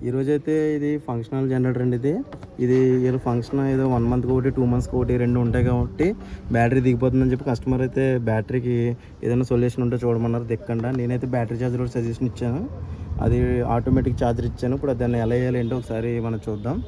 ఈరోజైతే ఇది functional generator అండి. ఇది ఏదో ఫంక్షన్ ఏదో 1 మంత్కి ఒకటి 2 మంత్స్కి ఒకటి 2 ఉంటాయి కాబట్టి బ్యాటరీ దిగిపోతుందని చెప్పి కస్టమర్ అయితే బ్యాటరీకి ఏదైనా సొల్యూషన్ ఉంటే చూడమన్నారు. దిక్కండా నేనైతే బ్యాటరీ ఛార్జర్ కూడా సజెషన్ ఇచ్చాను. అది ఆటోమేటిక్ ఛార్జర్ ఇచ్చాను. ఇప్పుడు దాన్ని ఎలా వేయాలి ఏంటో ఒకసారి మనం చూద్దాం.